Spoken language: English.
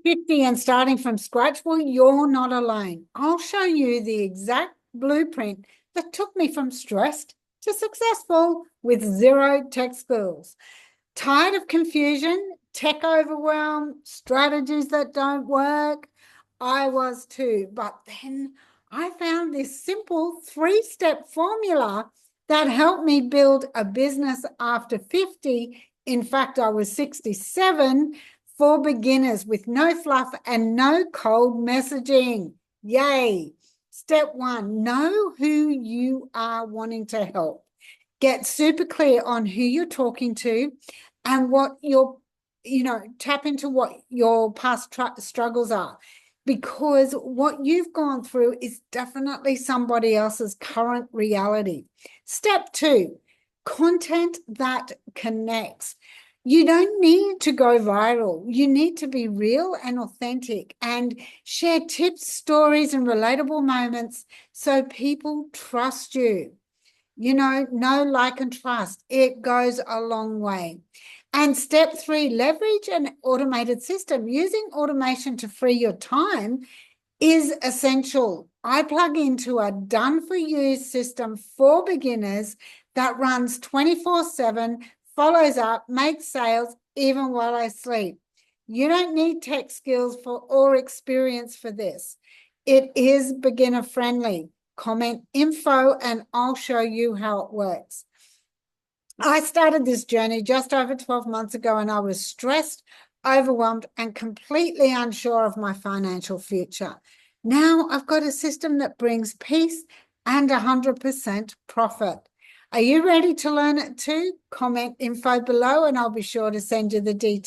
50 and starting from scratch? Well, you're not alone. I'll show you the exact blueprint that took me from stressed to successful with zero tech skills. Tired of confusion, tech overwhelm, strategies that don't work? I was too. But then I found this simple 3-step formula that helped me build a business after 50. In fact, I was 67 for beginners with no fluff and no cold messaging. Yay. Step 1, know who you are wanting to help. Get super clear on who you're talking to and what tap into what your past struggles are, because what you've gone through is definitely somebody else's current reality. Step 2, content that connects. You don't need to go viral. You need to be real and authentic and share tips, stories, and relatable moments so people trust you. Know, like, and trust. It goes a long way. And step 3, leverage an automated system. Using automation to free your time is essential. I plug into a done-for-you system for beginners that runs 24/7, follows up, makes sales even while I sleep. You don't need tech skills or experience for this. It is beginner friendly. Comment info and I'll show you how it works. I started this journey just over 12 months ago and I was stressed, overwhelmed, and completely unsure of my financial future. Now I've got a system that brings peace and 100% profit. Are you ready to learn it too? Comment info below and I'll be sure to send you the details.